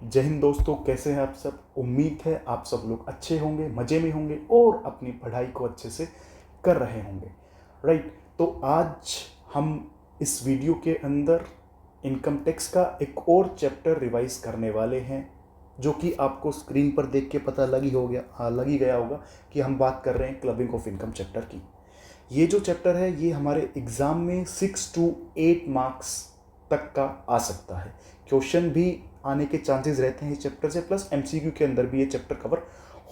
जय हिंद दोस्तों, कैसे हैं आप सब। उम्मीद है आप सब लोग अच्छे होंगे, मज़े में होंगे और अपनी पढ़ाई को अच्छे से कर रहे होंगे। राइट, तो आज हम इस वीडियो के अंदर इनकम टैक्स का एक और चैप्टर रिवाइज करने वाले हैं, जो कि आपको स्क्रीन पर देख के पता लग ही गया होगा कि हम बात कर रहे हैं क्लबिंग ऑफ इनकम चैप्टर की। ये जो चैप्टर है ये हमारे एग्ज़ाम में 6 to 8 मार्क्स तक का आ सकता है। क्वेश्चन भी आने के चांसेस रहते हैं इस चैप्टर से, प्लस एमसीक्यू के अंदर भी ये चैप्टर कवर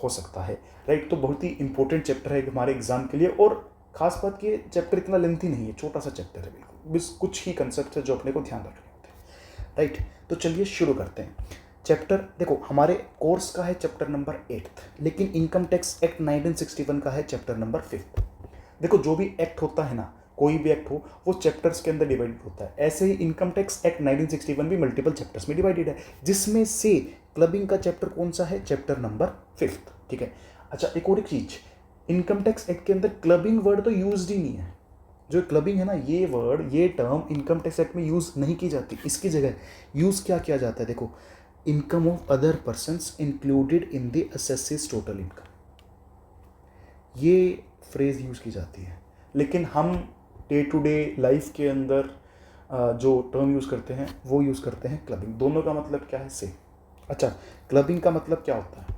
हो सकता है। राइट, तो बहुत ही इंपॉर्टेंट चैप्टर है हमारे एग्जाम के लिए। और खास बात ये चैप्टर इतना लेंथी नहीं है, छोटा सा चैप्टर है, बिल्कुल बस कुछ ही कंसेप्ट है जो अपने को ध्यान रखने होते हैं। राइट, तो चलिए शुरू करते हैं। चैप्टर देखो, हमारे कोर्स का है चैप्टर नंबर 8, लेकिन इनकम टैक्स एक्ट 1961 का है चैप्टर नंबर 5। देखो, जो भी एक्ट होता है ना, कोई भी एक्ट हो, वो चैप्टर्स के अंदर डिवाइडेड होता है। ऐसे ही इनकम टैक्स एक्ट 1961 भी मल्टीपल चैप्टर्स में डिवाइडेड है, जिसमें से क्लबिंग का चैप्टर कौन सा है? Chapter number 5। ठीक है। अच्छा, एक और एक चीज, इनकम टैक्स एक्ट के अंदर क्लबिंग वर्ड तो यूज ही नहीं है। जो क्लबिंग है ना, ये वर्ड, ये टर्म इनकम टैक्स एक्ट में यूज नहीं की जाती। इसकी जगह यूज क्या किया जाता है? देखो, income of other persons included in the assessee's total income, ये फ्रेज यूज की जाती है। लेकिन हम डे टू डे लाइफ के अंदर जो टर्म यूज़ करते हैं वो यूज़ करते हैं क्लबिंग। दोनों का मतलब क्या है? सेम। अच्छा, क्लबिंग का मतलब क्या होता है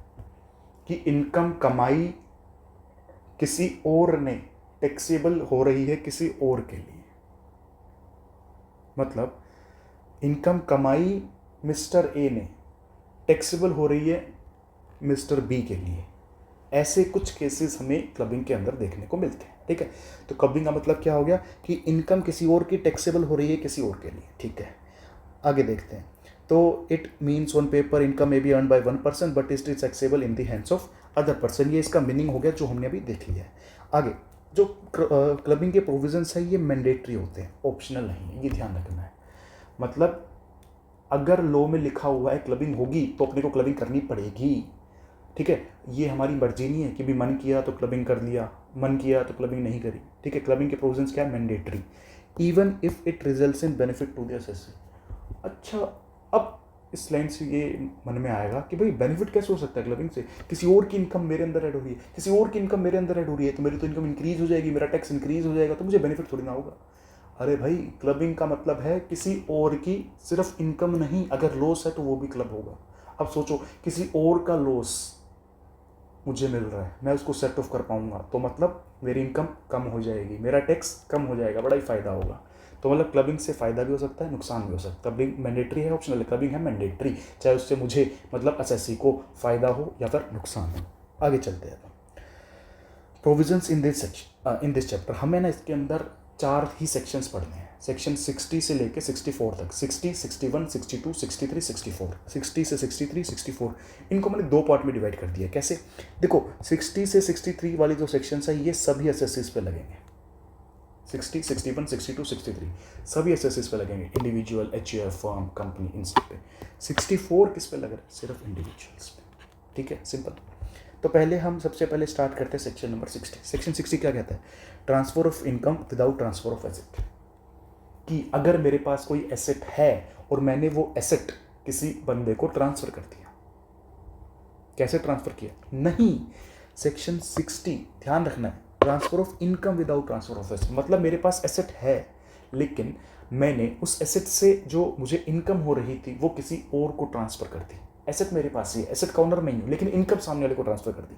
कि इनकम कमाई किसी और ने टैक्सेबल हो रही है किसी और के लिए। मतलब इनकम कमाई मिस्टर ए ने टैक्सेबल हो रही है मिस्टर बी के लिए। ऐसे कुछ केसेस हमें क्लबिंग के अंदर देखने को मिलते हैं। ठीक है, तो क्लबिंग का मतलब क्या हो गया कि इनकम किसी और की टैक्सेबल हो रही है किसी और के लिए। ठीक है, आगे देखते हैं। तो it means on paper income may be earn by one person but it is taxable in the hands of other person. ये इसका मीनिंग हो गया जो हमने अभी देख लिया है। आगे जो क्लबिंग के प्रोविजंस है ये मैंडेटरी होते हैं, ऑप्शनल नहीं है, ये ध्यान रखना है। मतलब अगर लॉ में लिखा हुआ है क्लबिंग होगी तो अपने को क्लबिंग करनी पड़ेगी। ठीक है, ये हमारी मर्जी नहीं है कि भी मन किया तो क्लबिंग कर लिया, मन किया तो क्लबिंग नहीं करी। ठीक है, क्लबिंग के प्रोविजंस क्या है? Mandatory, even if it results in benefit to the assessee. अच्छा, अब इस लाइन से ये मन में आएगा कि भाई बेनिफिट कैसे हो सकता है क्लबिंग से? किसी और की इनकम मेरे अंदर ऐड हो रही है, किसी और की इनकम मेरे अंदर ऐड हो रही है, तो मेरी तो इनकम इंक्रीज हो जाएगी, मेरा टैक्स इंक्रीज हो जाएगा, तो मुझे बेनिफिट थोड़ी ना होगा। अरे भाई, क्लबिंग का मतलब है किसी और की सिर्फ इनकम नहीं, अगर लॉस है तो वो भी क्लब होगा। अब सोचो, किसी और का लॉस मुझे मिल रहा है, मैं उसको सेट ऑफ कर पाऊंगा, तो मतलब मेरी इनकम कम हो जाएगी, मेरा टैक्स कम हो जाएगा, बड़ा ही फायदा होगा। तो मतलब क्लबिंग से फ़ायदा भी हो सकता है, नुकसान भी हो सकता है। क्लबिंग मैंडेटरी है, ऑप्शनल है। क्लबिंग है मैंडेटरी, चाहे उससे मुझे मतलब असेसी को फ़ायदा हो या फिर नुकसान हो। आगे चलते हैं। प्रोविजंस इन दिस चैप्टर, हमें ना इसके अंदर 4 ही सेक्शंस पढ़ने हैं। सेक्शन 60 से लेके 64 तक, 60, 61, 62, 63, 64, 60 से 63, 64, इनको मैंने 2 पार्ट में डिवाइड कर दिया। कैसे? देखो, 60 से 63 वाली जो सेक्शंस है ये सभी एसएससीज पे लगेंगे। 60, 61, 62, 63 सभी एसएससीज पे लगेंगे, इंडिविजुअल, एचयूएफ, फर्म, कंपनी, इन सब पे। 64 किस पे लग रहा है? सिर्फ इंडिविजुअल्स पे। ठीक है, सिंपल। तो पहले हम सबसे पहले स्टार्ट करते हैं सेक्शन नंबर 60। सेक्शन 60 क्या कहता है? Transfer of income without transfer of asset. कि अगर मेरे पास कोई एसेट है और मैंने वो एसेट किसी बंदे को ट्रांसफर कर दिया। कैसे ट्रांसफर किया? नहीं, सेक्शन 60 ध्यान रखना है, transfer of income without transfer of asset. मतलब मेरे पास एसेट है, लेकिन मैंने उस एसेट से जो मुझे इनकम हो रही थी वो किसी और को ट्रांसफर कर दी। एसेट मेरे पास ही है, एसेट का ओनर मैं ही हूँ, लेकिन इनकम सामने वाले को ट्रांसफर कर दी।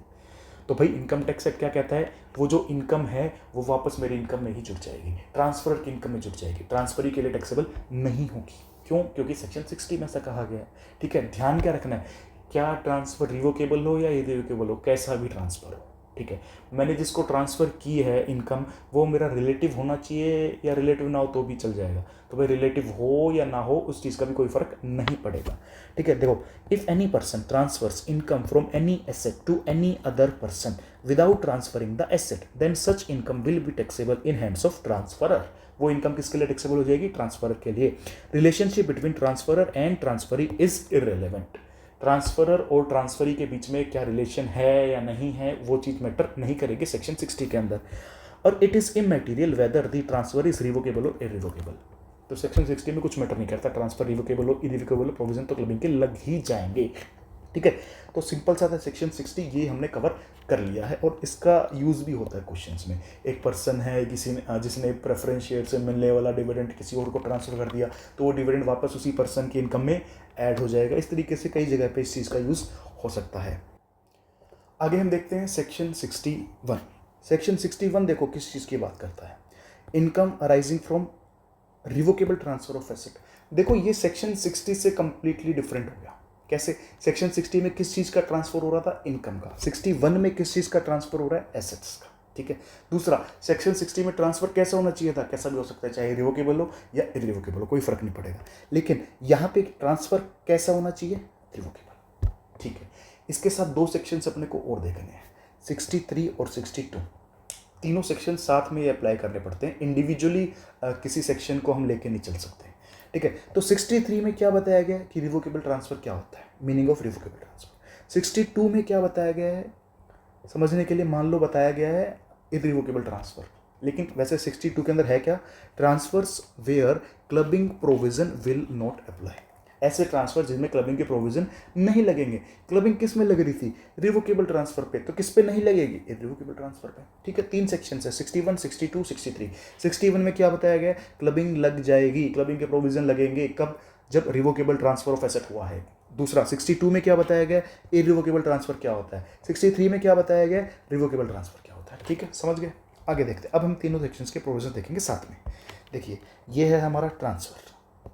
तो भाई इनकम टैक्स एक्ट क्या कहता है? वो जो इनकम है वो वापस मेरी इनकम में ही जुड़ जाएगी, ट्रांसफर की इनकम में जुड़ जाएगी, ट्रांसफर के लिए टैक्सेबल नहीं होगी। क्यों? क्योंकि सेक्शन 60 में ऐसा कहा गया है। ठीक है, ध्यान क्या रखना है, क्या ट्रांसफर रिवोकेबल हो या इरिवोकेबल हो, कैसा भी ट्रांसफर हो। ठीक है, मैंने जिसको ट्रांसफ़र की है इनकम, वो मेरा रिलेटिव होना चाहिए या रिलेटिव ना हो तो भी चल जाएगा। तो भाई रिलेटिव हो या ना हो उस चीज़ का भी कोई फ़र्क नहीं पड़ेगा। ठीक है, देखो, if any person transfers income from any asset to any other person without transferring the asset, then such income will be taxable in hands of transferor. वो इनकम किसके लिए टैक्सेबल हो जाएगी? ट्रांसफरर के लिए। Relationship between transferor and transferee is irrelevant. Transferor और transferee के बीच में क्या रिलेशन है या नहीं है, वो चीज़ मैटर नहीं करेगी सेक्शन 60 के अंदर। और it is immaterial whether the transfer is revocable और इरिवोकेबल। तो सेक्शन 60 में कुछ मैटर नहीं करता, ट्रांसफर रिवोकेबल हो इरिवोकेबल हो, प्रोविजन तो क्लबिंग के लग ही जाएंगे। ठीक है, तो सिंपल सा था सेक्शन 60, ये हमने कवर कर लिया है और इसका यूज़ भी होता है क्वेश्चंस में। एक पर्सन है किसी ने जिसने प्रेफरेंस शेयर से मिलने वाला डिविडेंड किसी और को ट्रांसफ़र कर दिया, तो वो डिविडेंड वापस उसी पर्सन की इनकम में ऐड हो जाएगा। इस तरीके से कई जगह पे इस चीज़ का यूज़ हो सकता है। आगे हम देखते हैं सेक्शन 61। सेक्शन 61 देखो किस चीज़ की बात करता है, income arising from revocable transfer of asset. देखो ये सेक्शन 60 से कंप्लीटली डिफरेंट हो गया। कैसे? सेक्शन 60 में किस चीज़ का ट्रांसफर हो रहा था, इनकम का। 61 में किस चीज़ का ट्रांसफर हो रहा है, एसेट्स का। ठीक है, दूसरा सेक्शन 60 में ट्रांसफर कैसा होना चाहिए था, कैसा भी हो सकता है, चाहे रिवोकेबल हो या इरिवोकेबल हो, कोई फर्क नहीं पड़ेगा, लेकिन यहाँ पे ट्रांसफर कैसा होना चाहिए, रिवोकेबल। ठीक है, इसके साथ दो सेक्शंस अपने को और देखने हैं, 63 और 62। तीनों सेक्शन साथ में ये अप्लाई करने पड़ते हैं, इंडिविजुअली किसी सेक्शन को हम लेके नहीं चल सकते। ठीक है, तो 63 में क्या बताया गया है कि रिवोकेबल ट्रांसफर क्या होता है, मीनिंग ऑफ रिवोकेबल ट्रांसफर। 62 में क्या बताया गया है, समझने के लिए मान लो बताया गया है इरिवोकेबल ट्रांसफर, लेकिन वैसे 62 के अंदर है क्या, transfers where clubbing provision will not apply. ऐसे ट्रांसफर जिसमें क्लबिंग के प्रोविजन नहीं लगेंगे। क्लबिंग किस में लग रही थी, रिवोकेबल ट्रांसफर पे, तो किस पे नहीं लगेगी, इरिवोकेबल ट्रांसफर पे। ठीक है, तीन सेक्शन है, 61, 62, 63। 61 में क्या बताया गया, क्लबिंग लग जाएगी, क्लबिंग के प्रोविजन लगेंगे कब, जब रिवोकेबल ट्रांसफर ऑफ एसेट हुआ है। दूसरा 62 में क्या बताया गया, इरिवोकेबल ट्रांसफर क्या होता है। 63 में क्या बताया गया, रिवोकेबल ट्रांसफर क्या होता है। ठीक है, समझ गए। आगे देखते हैं, अब हम तीनों सेक्शंस के प्रोविजन देखेंगे साथ में। देखिए ये है हमारा ट्रांसफर,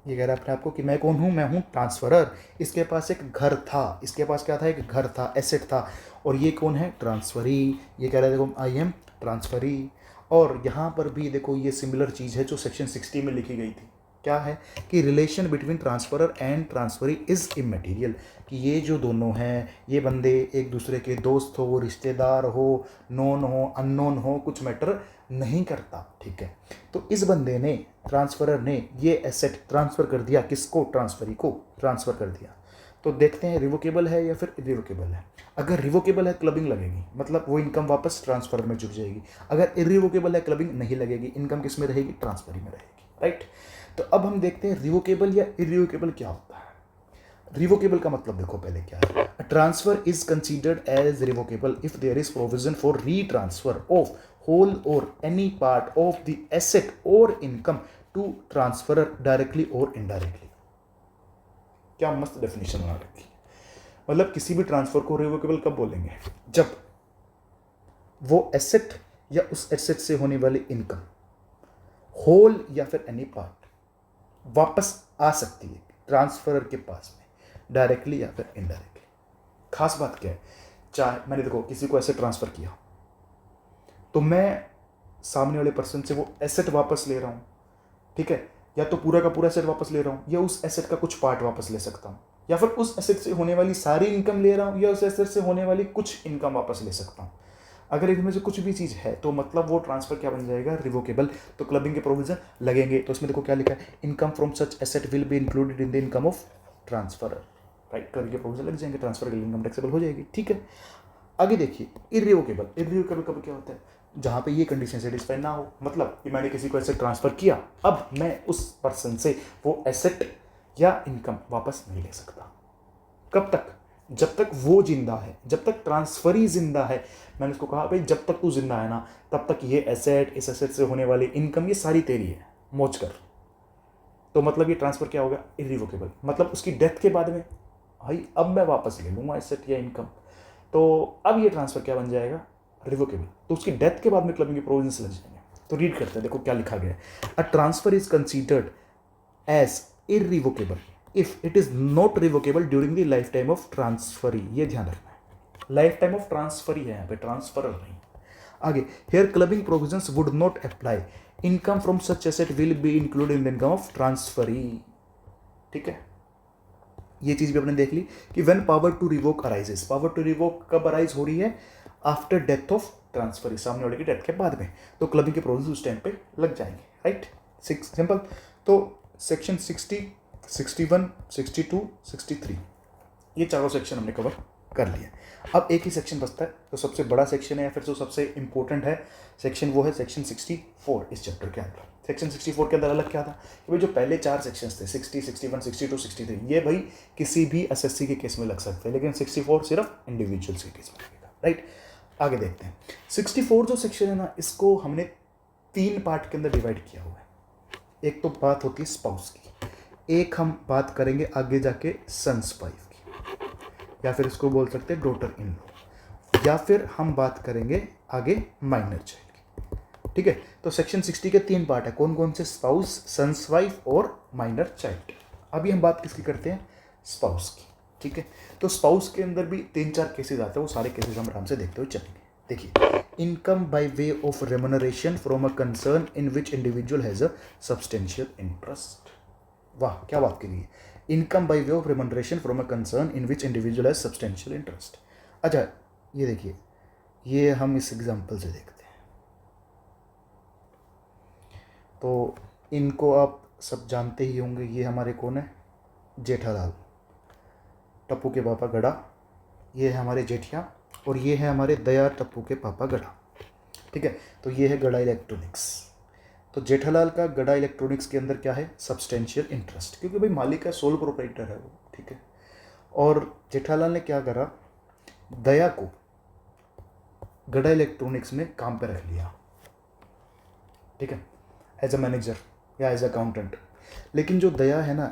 ये कह रहा है अपने आपको कि मैं कौन हूँ, मैं हूँ ट्रांसफरर। इसके पास एक घर था, इसके पास क्या था, एक घर था, एसेट था, और ये कौन है, ट्रांसफरी। ये कह रहा है देखो आई एम ट्रांसफरी। और यहाँ पर भी देखो ये सिमिलर चीज़ है जो सेक्शन 60 में लिखी गई थी। क्या है कि relation between transferor and transferee is इमैटेरियल, कि ये जो दोनों हैं, ये बंदे एक दूसरे के दोस्त हो, रिश्तेदार हो, नोन हो, अननोन हो, कुछ मैटर नहीं करता। ठीक है, तो इस बंदे ने, ट्रांसफरर ने ये एसेट ट्रांसफ़र कर दिया, किसको, ट्रांसफरी को ट्रांसफ़र कर दिया। तो देखते हैं रिवोकेबल है या फिर इरिवोकेबल है। अगर रिवोकेबल है क्लबिंग लगेगी, मतलब वो इनकम वापस ट्रांसफर में जुड़ जाएगी। अगर इरिवोकेबल है क्लबिंग नहीं लगेगी, इनकम किस में रहेगी, ट्रांसफरी में रहेगी। राइट, तो अब हम देखते हैं रिवोकेबल या इरिवोकेबल क्या होता है। रिवोकेबल का मतलब देखो पहले क्या है, transfer is considered as revocable if there is provision for retransfer of whole or any part of the asset or income to transferer directly or indirectly। क्या मस्त डेफिनेशन बना रखी। मतलब किसी भी ट्रांसफर को रिवोकेबल कब बोलेंगे, जब वो एसेट या उस एसेट से होने वाली इनकम होल या फिर एनी पार्ट वापस आ सकती है ट्रांसफरर के पास में, डायरेक्टली या फिर इनडायरेक्टली। खास बात क्या है, चाहे मैंने देखो किसी को एसेट ट्रांसफर किया, तो मैं सामने वाले पर्सन से वो एसेट वापस ले रहा हूँ। ठीक है, या तो पूरा का पूरा एसेट वापस ले रहा हूँ, या उस एसेट का कुछ पार्ट वापस ले सकता हूँ, या फिर उस एसेट से होने वाली सारी इनकम ले रहा हूँ, या उस एसेट से होने वाली कुछ इनकम वापस ले सकता हूँ। अगर इनमें से कुछ भी चीज़ है तो मतलब वो ट्रांसफर क्या बन जाएगा, रिवोकेबल। तो क्लबिंग के प्रोविजन लगेंगे। तो उसमें देखो क्या लिखा है, income from such asset will be included in the income of transferor. Right, clubbing के प्रोविजन लग जाएंगे, ट्रांसफर की इनकम टैक्सेबल हो जाएगी। ठीक है, आगे देखिए इरिवोकेबल। इरिवोकेबल कब क्या होता है, जहाँ पे ये कंडीशन सेटिस्फाई ना हो, मतलब कि मैंने किसी को एसेट ट्रांसफर किया, अब मैं उस पर्सन से वो एसेट या इनकम वापस नहीं ले सकता। कब तक, जब तक वो जिंदा है, जब तक ट्रांसफरी जिंदा है। मैंने उसको कहा भाई जब तक तू जिंदा है ना, तब तक ये एसेट, इस एसेट से होने वाली इनकम, ये सारी तेरी है, मौज कर। तो मतलब ये ट्रांसफर क्या होगा, इरिवोकेबल। मतलब उसकी डेथ के बाद में भाई अब मैं वापस ले लूँगा एसेट या इनकम, तो अब ये ट्रांसफर क्या बन जाएगा, रिवोकेबल। तो उसकी डेथ के बाद में क्लबिंग के प्रोविजंस लग जाएंगे। तो रीड करते हैं, देखो क्या लिखा गया है, a transfer is considered as irrevocable if it is not revocable during the life time of transferee. ये ध्यान रखना है, लाइफ टाइम ऑफ ट्रांसफरी है यहाँ पे, ट्रांसफरर नहीं। आगे, here clubbing provisions would not apply, income from such asset will be included in the income of transferee. ठीक है, ये चीज भी आपने देख ली कि when power to revoke arises, power to revoke कब अराइज हो रही है, आफ्टर डेथ ऑफ ट्रांसफर, सामने वाले की डेथ के बाद में। तो क्लबिंग के प्रोविजन उस टाइम पे लग जाएंगे। Right, simple. तो सेक्शन 60, 61, 62, 63 ये चारों सेक्शन हमने कवर कर लिया। अब एक ही सेक्शन बचता है, तो सबसे बड़ा सेक्शन है या फिर जो सबसे इंपॉर्टेंट है सेक्शन, वो है सेक्शन 64 इस चैप्टर के अंदर। सेक्शन 64 के अंदर अलग क्या था कि भाई जो पहले 4 सेक्शंस थे 60, 61, 62, 63, ये भाई किसी भी एसएससी के केस में लग सकते हैं, लेकिन 64 सिर्फ इंडिविजुअल्स के केस में लगेगा, राइट। आगे देखते हैं 64 जो सेक्शन है ना, इसको हमने 3 पार्ट के अंदर डिवाइड किया हुआ है। एक तो बात होती है स्पाउस की, एक हम बात करेंगे आगे जाके सन्स वाइफ की, या फिर इसको बोल सकते हैं डॉटर इन लॉ, या फिर हम बात करेंगे आगे माइनर चाइल्ड की, ठीक है। तो सेक्शन 60 के 3 पार्ट है, कौन कौन से, स्पाउस, सन्स वाइफ और माइनर चाइल्ड। अभी हम बात किसकी करते हैं, स्पाउस की, ठीक है। तो स्पाउस के अंदर भी 3-4 केसेस आते हैं, वो सारे केसेस हम आराम से देखते हुए चलेंगे। देखिए, income by way of remuneration from a concern in which individual has a substantial interest. वाह क्या बात करी है, income by way of remuneration from a concern in which individual has substantial interest. अच्छा ये देखिए, ये हम इस एग्जांपल से देखते हैं। तो इनको आप सब जानते ही होंगे, ये हमारे कौन है, जेठालाल, टप्पू के पापा गड़ा, ये है हमारे जेठिया, और ये है हमारे दया टप्पू के पापा गड़ा, ठीक है। तो ये है गड़ा इलेक्ट्रॉनिक्स। तो जेठालाल का गड़ा इलेक्ट्रॉनिक्स के अंदर क्या है, सब्सटेंशियल इंटरेस्ट, क्योंकि भाई मालिक है, सोल प्रोप्राइटर है वो, ठीक है। और जेठालाल ने क्या करा, दया को गड़ा इलेक्ट्रॉनिक्स में काम पे रख लिया, ठीक है, एज अ मैनेजर या एज अकाउंटेंट। लेकिन जो दया है ना,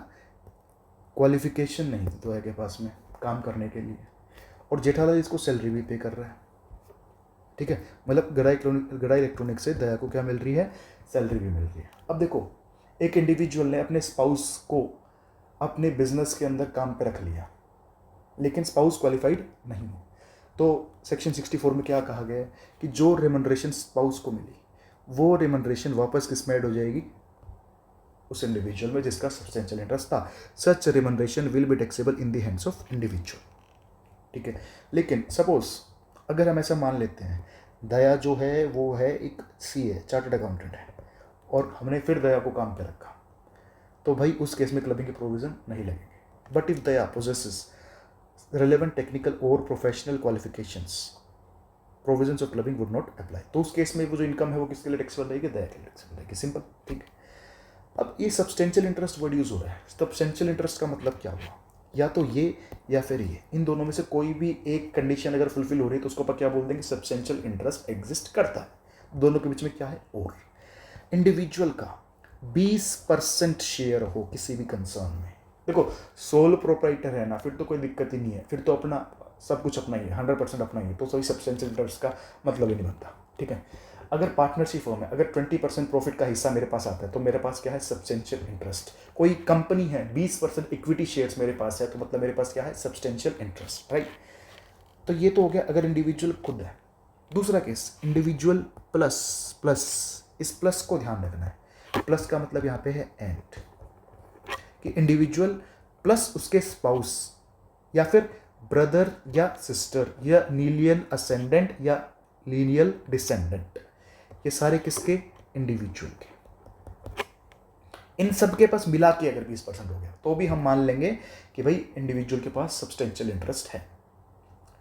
क्वालिफिकेशन नहीं थी दया के पास में काम करने के लिए, और जेठालाल इसको सैलरी भी पे कर रहा है, ठीक है। मतलब गड़ा इलेक्ट्रॉनिक्स से दया को क्या मिल रही है, सैलरी भी मिल रही है। अब देखो, एक इंडिविजुअल ने अपने स्पाउस को अपने बिजनेस के अंदर काम पे रख लिया, लेकिन स्पाउस क्वालिफाइड नहीं है, तो सेक्शन 64 में क्या कहा गया है कि जो रेमनरेशन स्पाउस को मिली, वो रेमनरेशन वापस किस में ऐड हो जाएगी, उस इंडिविजुअल में जिसका सब्सटेंशियल इंटरेस्ट था। Such remuneration will be taxable in the hands of individual, ठीक है। लेकिन सपोज अगर हम ऐसा मान लेते हैं, दया जो है वो है एक सीए, चार्टर्ड अकाउंटेंट है, और हमने फिर दया को काम पे रखा, तो भाई उस केस में क्लबिंग के प्रोविजन नहीं लगेंगे। But if Daya possesses relevant technical or professional qualifications, provisions of clubbing would not apply। तो उस केस में वो जो इनकम है वो किसके लिए टैक्सेबल रहेगी, दया के लिए टैक्सेबल रहेगी, सिंपल, ठीक है। अब ये सब्सटेंशियल इंटरेस्ट वर्ड यूज हो रहा है, सब्सटेंशियल इंटरेस्ट का मतलब क्या हुआ, या तो ये या फिर ये, इन दोनों में से कोई भी एक कंडीशन अगर फुलफिल हो रही है तो उसको अपन क्या बोल देंगे, सब्सटेंशियल इंटरेस्ट एग्जिस्ट करता है। दोनों के बीच में क्या है, और इंडिविजुअल का 20% शेयर हो किसी भी कंसर्न में, देखो सोल प्रोप्राइटर है ना, फिर तो कोई दिक्कत ही नहीं है, फिर तो अपना सब कुछ अपना ही है, 100% अपना ही है, तो सभी सब्सटेंशियल इंटरेस्ट का मतलब ही नहीं बनता, ठीक है। अगर पार्टनरशिप फर्म है, अगर 20% प्रॉफिट का हिस्सा मेरे पास आता है तो मेरे पास क्या है, सब्सटेंशियल इंटरेस्ट। कोई कंपनी है, 20% इक्विटी शेयर्स मेरे पास है, तो मतलब मेरे पास क्या है, सब्सटेंशियल इंटरेस्ट, राइट। तो ये तो हो गया अगर इंडिविजुअल खुद है। दूसरा केस, इंडिविजुअल प्लस प्लस, इस प्लस को ध्यान रखना है, प्लस का मतलब यहाँ पे है एंड, कि इंडिविजुअल प्लस उसके स्पाउस या फिर ब्रदर या सिस्टर या लीनियल असेंडेंट या लीनियल डिसेंडेंट, ये सारे किसके, इंडिविजुअल के। इन सब के पास मिला के अगर 20% हो गया तो भी हम मान लेंगे कि भाई इंडिविजुअल के पास सब्सटेंशियल इंटरेस्ट है।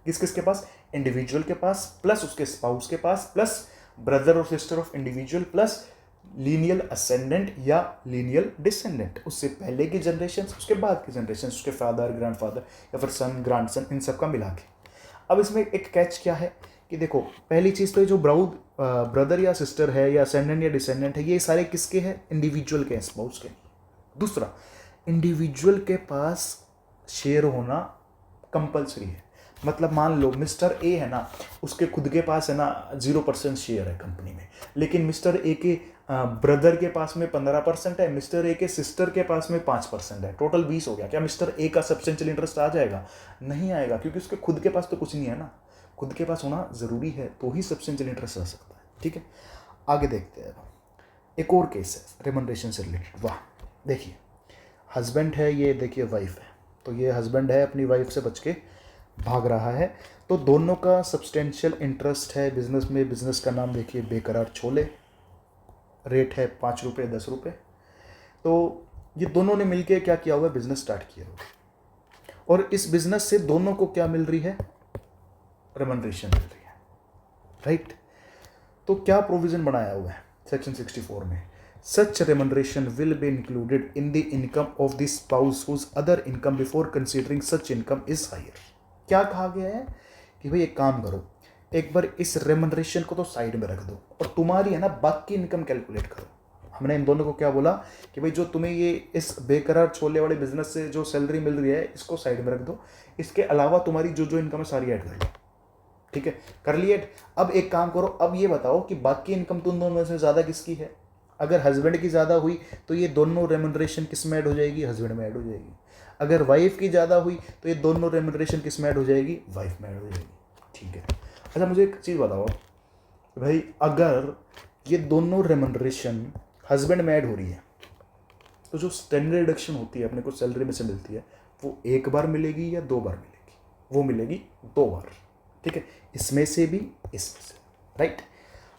किस किस के पास, इंडिविजुअल के पास प्लस उसके स्पाउस के पास प्लस ब्रदर और sister of individual plus lineal ascendant या लीनियल डिसेंडेंट, उससे पहले की जनरेशन, उसके बाद की जनरेशन, उसके फादर, ग्रैंडफादर या फिर सन, ग्रैंडसन, इन सब का मिला के। अब इसमें एक कैच क्या है कि देखो, पहली चीज़ तो ये जो ब्रदर या सिस्टर है या असेंडेंट या डिसेंडेंट है, ये सारे किसके हैं, इंडिविजुअल के हैं, स्पाउस के। दूसरा, इंडिविजुअल के पास शेयर होना कंपल्सरी है, मतलब मान लो मिस्टर ए है ना, उसके खुद के पास है ना 0% शेयर है कंपनी में, लेकिन मिस्टर ए के ब्रदर के पास में 15% है, मिस्टर ए के सिस्टर के पास में 5% है, टोटल 20 हो गया। क्या मिस्टर ए का सब्सटेंशियल इंटरेस्ट आ जाएगा, नहीं आएगा, क्योंकि उसके खुद के पास तो कुछ नहीं है ना, खुद के पास होना ज़रूरी है तो ही सब्सटेंशियल इंटरेस्ट आ सकता है, ठीक है। आगे देखते हैं, एक और केस है रेमनरेशन से रिलेटेड। वाह, देखिए हस्बैंड है, ये देखिए वाइफ है, तो ये हस्बैंड है अपनी वाइफ से बच के भाग रहा है, तो दोनों का सब्सटेंशियल इंटरेस्ट है बिजनेस में। बिजनेस का नाम देखिए बेकरार छोले, रेट है 5 रुपये 10 रुपये। तो ये दोनों ने मिलके क्या किया हुआ है, बिजनेस स्टार्ट किया हुआ है, और इस बिजनेस से दोनों को क्या मिल रही है, रेमनरेशन मिल रही है, राइट। तो क्या प्रोविजन बनाया हुआ है सेक्शन 64 में, such remuneration will be included in the income of the spouse whose other income before considering such income is higher. क्या कहा गया है कि भाई एक काम करो, एक बार इस रेमनरेशन को तो साइड में रख दो और तुम्हारी है ना बाकी इनकम कैलकुलेट करो। हमने इन दोनों को क्या बोला कि भाई जो तुम्हें ये इस बेकरार छोले वाले बिजनेस से जो सैलरी मिल रही है इसको साइड में रख दो, इसके अलावा तुम्हारी जो जो इनकम है सारी ऐड कर लो, ठीक है, कर ली ऐड। अब एक काम करो, अब ये बताओ कि बाकी इनकम तुम दोनों में से ज़्यादा किसकी है। अगर हस्बैंड की ज़्यादा हुई तो ये दोनों रेमनरेशन किस में ऐड हो जाएगी, हस्बैंड में ऐड हो जाएगी। अगर वाइफ की ज़्यादा हुई तो ये दोनों रेमनरेशन किस में ऐड हो जाएगी, वाइफ में ऐड हो जाएगी, ठीक है। अच्छा मुझे एक चीज़ बताओ भाई, अगर ये दोनों रेमनरेशन हस्बैंड में ऐड हो रही है तो जो स्टैंडर्ड डिडक्शन होती है अपने को सैलरी में से मिलती है वो एक बार मिलेगी या दो बार मिलेगी, वो मिलेगी दो बार, ठीक है, इसमें से भी इसमें से, राइट।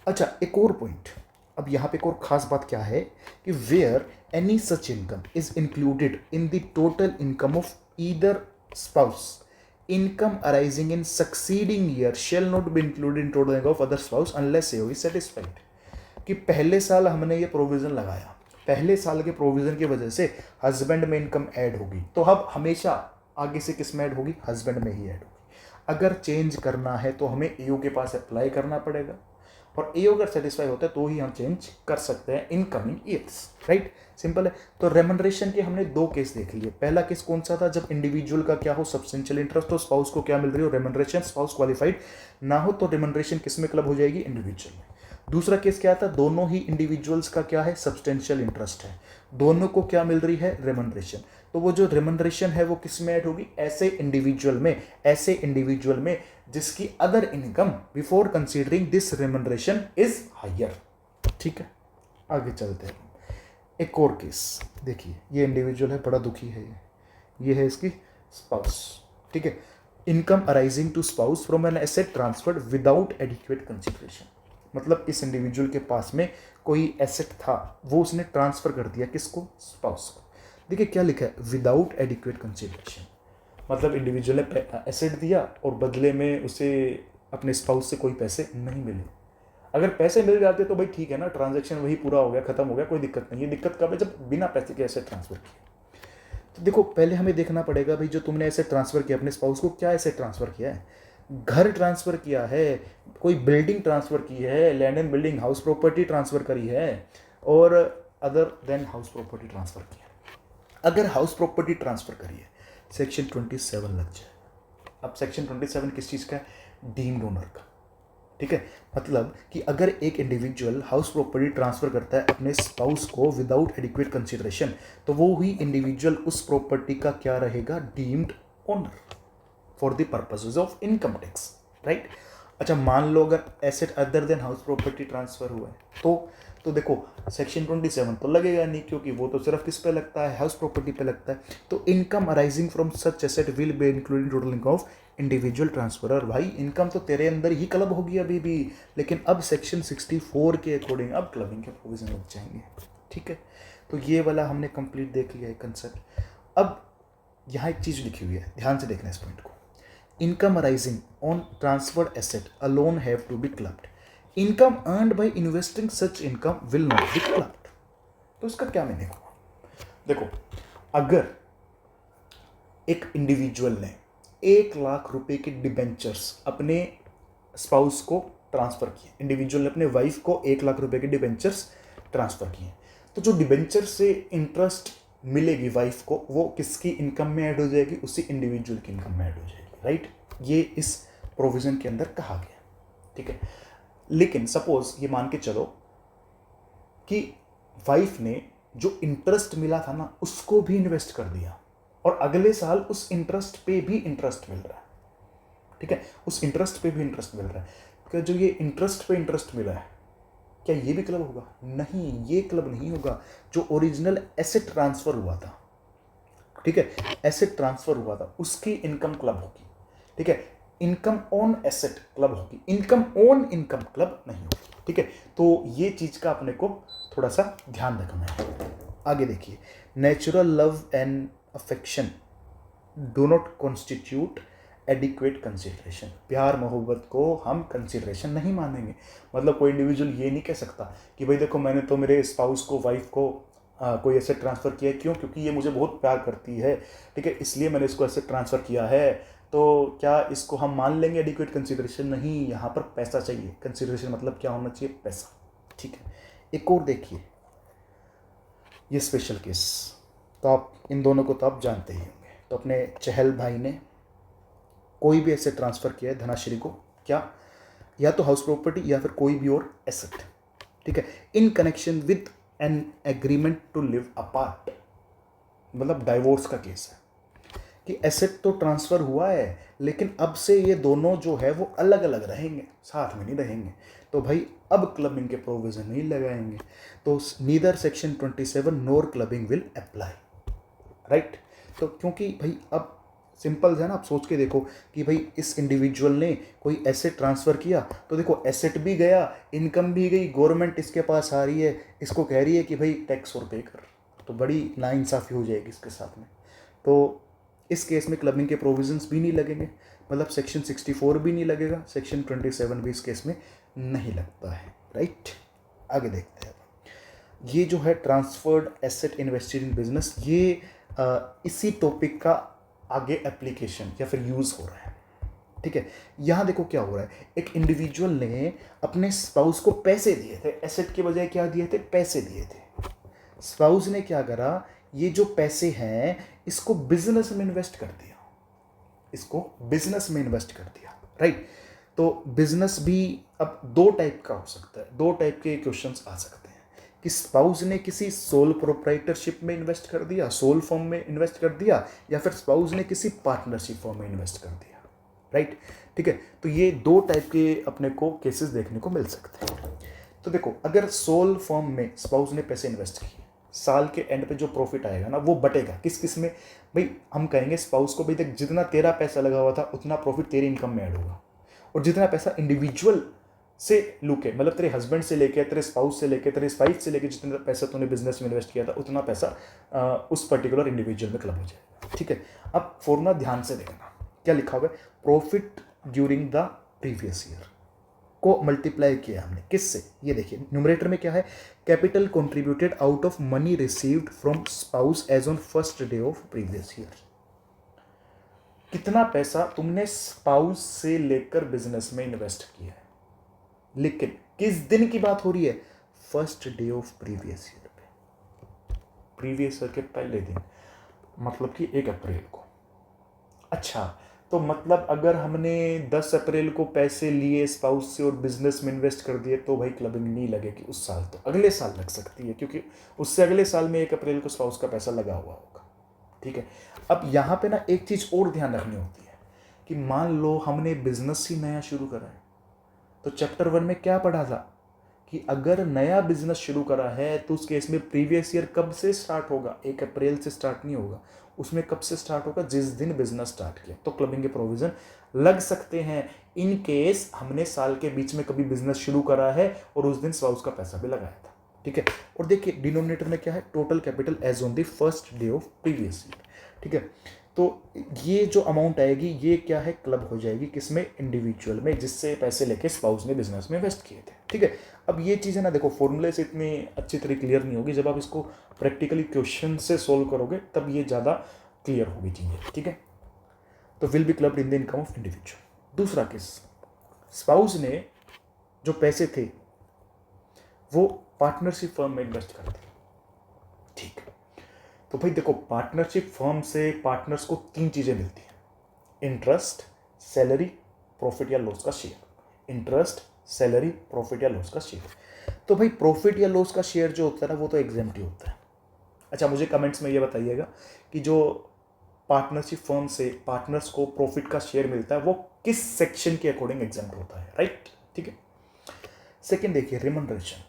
अच्छा एक और पॉइंट, अब यहाँ पे एक और खास बात क्या है कि where any such income is included in the total income of either spouse, income arising in succeeding year shall not be included in total income of other spouse unless he is satisfied. कि पहले साल हमने ये provision लगाया, पहले साल के provision की वजह से हस्बैंड में इनकम ऐड होगी, तो अब हमेशा आगे से किस में ऐड होगी, हस्बैंड में ही ऐड होगी। अगर चेंज करना है तो हमें एओ के पास अप्लाई करना पड़ेगा और एओ अगर सेटिस्फाई होता है तो ही हम चेंज कर सकते हैं in coming years, right, simple है। तो रेमनरेशन के हमने दो केस देख लिए। पहला केस कौन सा था, जब इंडिविजुअल का क्या हो, सब्सटेंशियल इंटरेस्ट हो, स्पाउस को क्या मिल रही हो, रेमनरेशन, स्पाउस क्वालिफाइड ना हो तो रेमनरेशन किस में क्लब हो जाएगी, इंडिविजुअल में। दूसरा केस क्या था, दोनों ही इंडिविजुअल्स का क्या है, सब्सटेंशियल इंटरेस्ट है, दोनों को क्या मिल रही है, रेमनरेशन। तो वो जो रेमनरेशन है वो किस में ऐड होगी, ऐसे इंडिविजुअल में, ऐसे इंडिविजुअल में जिसकी other income before considering this remuneration is higher, ठीक है। आगे चलते हैं, एक और केस देखिए, ये इंडिविजुअल है, बड़ा दुखी है, ये है इसकी स्पाउस, ठीक है। Income arising to spouse from an asset transferred without adequate consideration, मतलब इस इंडिविजुअल के पास में कोई एसेट था, वो उसने ट्रांसफर कर दिया किसको, स्पाउस को। देखिए क्या लिखा है, विदाउट एडिक्वेट कंसिडरेशन, मतलब इंडिविजुअल ने एसेट दिया और बदले में उसे अपने स्पाउस से कोई पैसे नहीं मिले। अगर पैसे मिल जाते तो भाई ठीक है ना, ट्रांजैक्शन वही पूरा हो गया, खत्म हो गया, कोई दिक्कत नहीं है। दिक्कत कब है, जब बिना पैसे के एसेट ट्रांसफर किया। तो देखो पहले हमें देखना पड़ेगा भाई, जो तुमने एसेट ट्रांसफर किया अपने स्पाउस को, क्या एसेट ट्रांसफर किया है, घर ट्रांसफर किया है, कोई बिल्डिंग ट्रांसफर की है, land and building, house property transfer करी है, और other than house property transfer किया। अगर हाउस प्रॉपर्टी ट्रांसफर करी है सेक्शन 27 लग जाए। अब सेक्शन 27 किस चीज़ का है, डीम्ड ओनर का, ठीक है। मतलब कि अगर एक इंडिविजुअल हाउस प्रॉपर्टी ट्रांसफर करता है अपने स्पाउस को विदाउट एडिक्वेट कंसिडरेशन, तो वो ही इंडिविजुअल उस प्रॉपर्टी का क्या रहेगा, deemed owner for the purposes of income tax, right. अच्छा मान लो अगर asset other than house property transfer हुआ है तो देखो सेक्शन 27 तो लगेगा नहीं, क्योंकि वो तो सिर्फ किस पे लगता है, हाउस प्रॉपर्टी पे लगता है। तो income arising from such asset will be including total income of individual transferor. भाई इनकम तो तेरे अंदर ही क्लब होगी अभी भी, लेकिन अब सेक्शन 64 के अकॉर्डिंग अब क्लबिंग के प्रोविजन लग जाएंगे, ठीक है। तो ये वाला हमने कंप्लीट देख लिया है कंसेप्ट। अब यहाँ एक चीज़ लिखी हुई है, ध्यान से देखना इस पॉइंट को, income arising on transferred asset alone have to be clubbed, income earned by investing such income will not be clubbed. तो इसका क्या मीनिंग हुआ, देखो अगर एक इंडिविजुअल ने 1 लाख रुपए के डिबेंचर्स अपने स्पाउस को ट्रांसफर किए, इंडिविजुअल ने अपने वाइफ को 1 लाख रुपए के डिबेंचर्स ट्रांसफर किए, तो जो डिबेंचर से इंटरेस्ट मिलेगी वाइफ को, वो किसकी इनकम में ऐड हो जाएगी, उसी इंडिविजुअल की इनकम में ऐड हो जाएगी, राइट। ये इस प्रोविजन के अंदर कहा गया, ठीक है। लेकिन सपोज ये मान के चलो कि वाइफ ने जो इंटरेस्ट मिला था ना उसको भी इन्वेस्ट कर दिया और अगले साल उस इंटरेस्ट पे भी इंटरेस्ट मिल रहा है, ठीक है, उस इंटरेस्ट पे भी इंटरेस्ट मिल रहा है। क्या जो ये इंटरेस्ट पे इंटरेस्ट मिला है क्या ये भी क्लब होगा, नहीं, ये क्लब नहीं होगा। जो ओरिजिनल एसेट ट्रांसफर हुआ था, ठीक है, एसेट ट्रांसफर हुआ था उसकी इनकम क्लब होगी, ठीक है, इनकम ऑन एसेट क्लब होगी, इनकम ऑन इनकम क्लब नहीं होगी, ठीक है। तो ये चीज का अपने को थोड़ा सा ध्यान रखना है। आगे देखिए, natural love and affection do not constitute adequate consideration. प्यार मोहब्बत को हम कंसिडरेशन नहीं मानेंगे। मतलब कोई इंडिविजुअल ये नहीं कह सकता कि भाई देखो मैंने तो मेरे स्पाउस को, वाइफ को कोई एसेट ट्रांसफ़र किया है, क्यों? क्योंकि ये मुझे बहुत प्यार करती है, ठीक है, इसलिए मैंने इसको एसेट ट्रांसफ़र किया है। तो क्या इसको हम मान लेंगे एडिक्वेट कंसिडरेशन? नहीं, यहाँ पर पैसा चाहिए। कंसिडरेशन मतलब क्या होना चाहिए? पैसा, ठीक है। एक और देखिए, ये स्पेशल केस, तो आप इन दोनों को तो आप जानते ही होंगे। तो अपने चहल भाई ने कोई भी एसेट ट्रांसफ़र किया है धनाश्री को, क्या? या तो हाउस प्रॉपर्टी या फिर कोई भी और एसेट, ठीक है, in connection with an agreement to live apart. मतलब डाइवोर्स का केस है कि एसेट तो ट्रांसफ़र हुआ है, लेकिन अब से ये दोनों जो है वो अलग अलग रहेंगे, साथ में नहीं रहेंगे। तो भाई अब क्लबिंग के प्रोविज़न नहीं लगाएंगे। तो neither section 27 NOR clubbing will apply, right. तो क्योंकि भाई अब सिंपल है ना, आप सोच के देखो कि भाई इस इंडिविजुअल ने कोई एसेट ट्रांसफ़र किया, तो देखो एसेट भी गया, इनकम भी गई, गवर्नमेंट इसके पास आ रही है, इसको कह रही है कि भाई टैक्स और पे कर, तो बड़ी नाइंसाफ़ी हो जाएगी इसके साथ में। तो इस केस में क्लबिंग के प्रोविजंस भी नहीं लगेंगे, मतलब सेक्शन 64 भी नहीं लगेगा, सेक्शन 27 भी इस केस में नहीं लगता है, राइट। आगे देखते हैं। ये जो है transferred asset invested in business, ये इसी टॉपिक का आगे एप्लीकेशन या फिर यूज़ हो रहा है, ठीक है। यहाँ देखो क्या हो रहा है, एक इंडिविजुअल ने अपने स्पाउस को पैसे दिए थे, एसेट के बजाय क्या दिए थे? पैसे दिए थे। स्पाउस ने क्या करा, ये जो पैसे हैं इसको बिजनेस में इन्वेस्ट कर दिया, इसको बिजनेस में इन्वेस्ट कर दिया, राइट। तो बिजनेस भी अब दो टाइप का हो सकता है, दो टाइप के क्वेश्चंस आ सकते हैं कि स्पाउस ने किसी सोल प्रोप्राइटरशिप में इन्वेस्ट कर दिया, सोल फर्म में इन्वेस्ट कर दिया, या फिर स्पाउस ने किसी पार्टनरशिप फर्म में इन्वेस्ट कर दिया, राइट, ठीक है। तो ये दो टाइप के अपने को केसेस देखने को मिल सकते हैं। तो देखो, अगर सोल फर्म में स्पाउस ने पैसे इन्वेस्ट किए, साल के एंड पे जो प्रॉफिट आएगा ना वो बटेगा किस किस में? भाई हम कहेंगे स्पाउस को, भाई देख जितना तेरा पैसा लगा हुआ था उतना प्रॉफिट तेरी इनकम में ऐड होगा, और जितना पैसा इंडिविजुअल से लुके, मतलब तेरे हस्बैंड से लेके, तेरे स्पाउस से लेके, तेरे वाइफ से लेके, जितना पैसा तूने बिजनेस में इन्वेस्ट किया था उतना पैसा उस पर्टिकुलर इंडिविजुअल में क्लब हो जाएगा, ठीक है। अब फॉर्मूला ध्यान से देखना, क्या लिखा हुआ है? Profit during the previous year को मल्टीप्लाई किया हमने किससे? ये देखिए न्यूमरेटर में क्या है? Capital contributed out of money received from spouse as on first day of previous year. कितना पैसा तुमने स्पाउस से लेकर बिजनेस में इन्वेस्ट किया है, लेकिन किस दिन की बात हो रही है? First day of previous year पे, प्रीवियस ईयर के पहले दिन, मतलब कि 1 अप्रैल को। अच्छा, तो मतलब अगर हमने 10 अप्रैल को पैसे लिए स्पाउस से और बिजनेस में इन्वेस्ट कर दिए तो भाई क्लबिंग नहीं लगेगी उस साल, तो अगले साल लग सकती है, क्योंकि उससे अगले साल में 1 अप्रैल को स्पाउस का पैसा लगा हुआ होगा, ठीक है। अब यहाँ पे ना एक चीज़ और ध्यान रखनी होती है कि मान लो हमने बिजनेस ही नया शुरू करा है, तो चैप्टर 1 में क्या पढ़ा था कि अगर नया बिजनेस शुरू करा है तो उस केस में प्रीवियस ईयर कब से स्टार्ट होगा? 1 अप्रैल से स्टार्ट नहीं होगा, उसमें कब से स्टार्ट होगा? जिस दिन बिजनेस स्टार्ट किया। तो क्लबिंग के प्रोविजन लग सकते हैं इन केस हमने साल के बीच में कभी बिजनेस शुरू करा है और उस दिन स्पाउस का पैसा भी लगाया था, ठीक है। और देखिए डिनोमिनेटर में क्या है? Total capital as on the first day of previous year, ठीक है। तो ये जो अमाउंट आएगी ये क्या है? क्लब हो जाएगी किसमें? इंडिविजुअल में, जिससे पैसे लेके स्पाउस ने बिजनेस में इन्वेस्ट किए थे, ठीक है। अब ये चीज़ है ना, देखो फॉर्मूले से इतनी अच्छी तरह क्लियर नहीं होगी, जब आप इसको प्रैक्टिकली क्वेश्चन से सोल्व करोगे तब ये ज़्यादा क्लियर होगी चीज़ें, ठीक है। तो will be clubbed in the income of individual. दूसरा केस, स्पाउस ने जो पैसे थे वो पार्टनरशिप फर्म में इन्वेस्ट कर दिए, ठीक है। तो भाई देखो, पार्टनरशिप फर्म से पार्टनर्स को 3 चीज़ें मिलती हैं: इंटरेस्ट, सैलरी, प्रॉफिट या लॉस का शेयर। इंटरेस्ट, सैलरी, प्रॉफिट या लॉस का शेयर। तो भाई प्रॉफिट या लॉस का शेयर जो होता है ना वो तो एग्जेम्प्ट ही होता है। अच्छा, मुझे कमेंट्स में ये बताइएगा कि जो पार्टनरशिप फर्म से पार्टनर्स को प्रॉफिट का शेयर मिलता है वो किस सेक्शन के अकॉर्डिंग एग्जेम्प्ट होता है, राइट, ठीक है। सेकेंड देखिए, रेमनरेशन।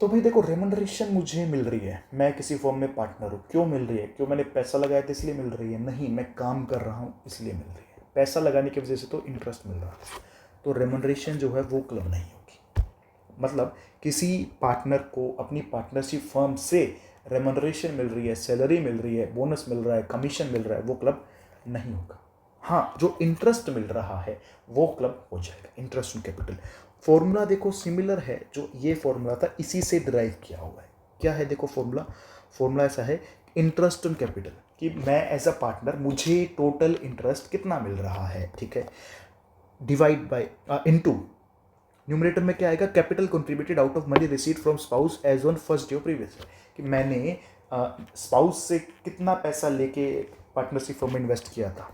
तो भाई देखो, रेमनरेशन मुझे मिल रही है, मैं किसी फॉर्म में पार्टनर हूँ, क्यों मिल रही है? क्यों? मैंने पैसा लगाया था इसलिए मिल रही है? नहीं, मैं काम कर रहा हूँ इसलिए मिल रही है। पैसा लगाने की वजह से तो इंटरेस्ट मिल रहा है, तो रेमनरेशन जो है वो क्लब नहीं होगी। मतलब किसी पार्टनर को अपनी पार्टनरशिप फर्म से रेमनरेशन मिल रही है, सैलरी मिल रही है, बोनस मिल रहा है, कमीशन मिल रहा है, वो क्लब नहीं होगा। हाँ, जो इंटरेस्ट मिल रहा है वो क्लब हो जाएगा, इंटरेस्ट ऑन कैपिटल। फॉर्मूला देखो सिमिलर है, जो ये फॉर्मूला था इसी से ड्राइव किया हुआ है। क्या है देखो फॉर्मूला ऐसा है, इंटरेस्ट ऑन कैपिटल, कि मैं एज अ पार्टनर मुझे टोटल इंटरेस्ट कितना मिल रहा है, ठीक है, डिवाइड बाय इनटू न्यूमरेटर में क्या आएगा, capital contributed out of money received from spouse as on first day of previous year, कि मैंने स्पाउस से कितना पैसा लेके पार्टनरशिप फॉर्म में इन्वेस्ट किया था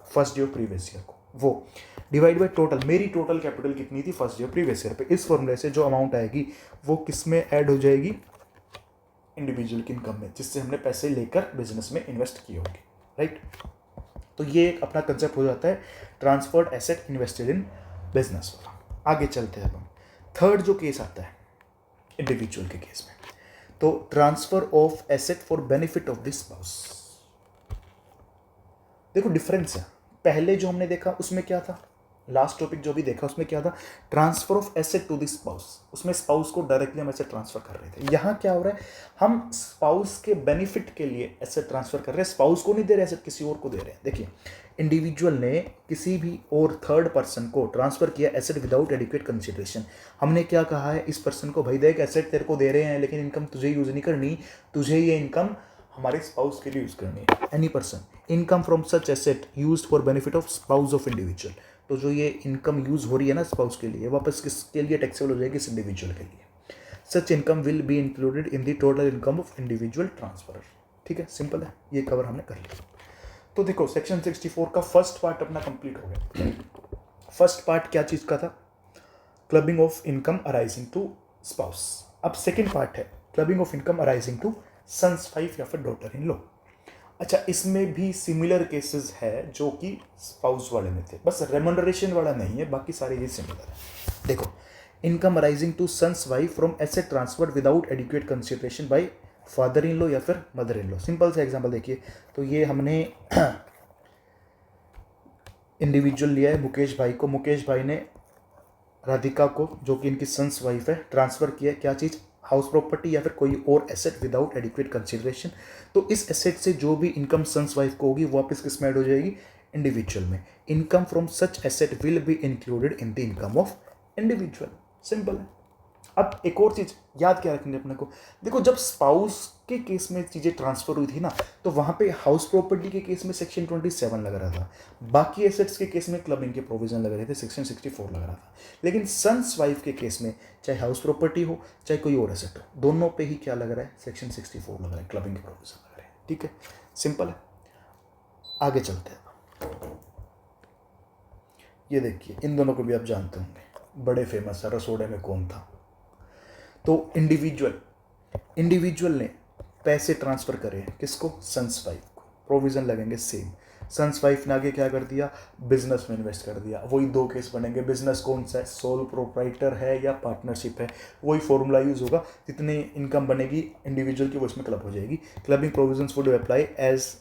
first day of previous year को, वो डिवाइड बाय टोटल, मेरी टोटल कैपिटल कितनी थी first day of previous year पे। इस फॉर्मूले से जो अमाउंट आएगी वो किस में ऐड हो जाएगी, इंडिविजुअल की इनकम में, जिससे हमने पैसे लेकर बिजनेस में इन्वेस्ट किए होंगे, राइट। तो ये एक अपना कंसेप्ट हो जाता है transferred asset invested in business वाला। आगे चलते हैं हम, थर्ड जो केस आता है इंडिविजुअल के केस में, तो transfer of asset for benefit of the spouse. देखो डिफरेंस है, पहले जो हमने देखा उसमें क्या था, लास्ट टॉपिक जो भी देखा उसमें क्या था, transfer of asset to the spouse, उसमें स्पाउस को डायरेक्टली हम एसेट ट्रांसफर कर रहे थे। यहाँ क्या हो रहा है, हम स्पाउस के बेनिफिट के लिए एसेट ट्रांसफर कर रहे हैं, स्पाउस को नहीं दे रहे एसेट, किसी और को दे रहे हैं। देखिए, इंडिविजुअल ने किसी भी और थर्ड पर्सन को ट्रांसफर किया एसेट विदाउट एडिक्वेट कंसिडरेशन। हमने क्या कहा है इस पर्सन को, भाई देख एसेट तेरे को दे रहे हैं लेकिन इनकम तुझे यूज नहीं करनी, तुझे ये इनकम हमारे स्पाउस के लिए यूज करनी है। Any person income from such asset used for benefit of spouse of individual, तो जो ये इनकम यूज हो रही है ना स्पाउस के लिए, वापस किसके लिए टैक्सेबल हो जाएगी, इस इंडिविजुअल के लिए। सच income will be included in the total income of individual transfer. ठीक है, सिंपल है, ये कवर हमने कर लिया। तो देखो सेक्शन 64 का फर्स्ट पार्ट अपना कंप्लीट हो गया। फर्स्ट पार्ट क्या चीज का था, clubbing of income arising to spouse. अब सेकंड पार्ट है clubbing of income arising to son's wife या फिर डॉटर इन लॉ। अच्छा, इसमें भी सिमिलर केसेस है जो कि स्पाउस वाले में थे, बस रेम्यूनरेशन वाला नहीं है, बाकी सारे ये सिमिलर है। देखो, income arising to son's wife from asset transfer without adequate consideration by father in law या फिर मदर इन लॉ। सिंपल सा एग्जांपल देखिए, तो ये हमने इंडिविजुअल लिया है मुकेश भाई को, मुकेश भाई ने राधिका को जो कि इनकी सन्स वाइफ है ट्रांसफर किया, क्या चीज़, हाउस प्रॉपर्टी या फिर कोई और एसेट विदाउट एडिक्वेट कंसिडरेशन। तो इस एसेट से जो भी इनकम सन्स वाइफ को होगी वो वापस किस में ऐड हो जाएगी, इंडिविजुअल में। Income from such asset will be included in the income of individual. Simple है। अब एक और चीज याद क्या रखेंगे अपने को, देखो जब स्पाउस के केस में चीजें ट्रांसफर हुई थी ना, तो वहां पे हाउस प्रॉपर्टी के केस में सेक्शन 27 लग रहा था, बाकी एसेट्स के केस में क्लबिंग के प्रोविजन लग रहे थे, सेक्शन 64 लग रहा था। लेकिन सन्स वाइफ के केस में चाहे हाउस प्रॉपर्टी हो चाहे कोई और एसेट हो, दोनों पे ही क्या लग रहा है, सेक्शन 64 लग रहा है, क्लबिंग के प्रोविजन लग रहे हैं। ठीक है, सिंपल है। आगे चलते हैं, ये देखिए इन दोनों को भी आप जानते होंगे, बड़े फेमस है, रसोड़े में कौन था। तो इंडिविजुअल ने पैसे ट्रांसफर करे किसको, सन्स वाइफ को, प्रोविजन लगेंगे सेम। सन्स वाइफ ने आगे क्या कर दिया, बिजनेस में इन्वेस्ट कर दिया। वही दो केस बनेंगे, बिजनेस कौन सा है, सोल प्रोप्राइटर है या पार्टनरशिप है, वही फॉर्मूला यूज होगा, जितनी इनकम बनेगी इंडिविजुअल की वो इसमें क्लब हो जाएगी। Clubbing provisions would apply as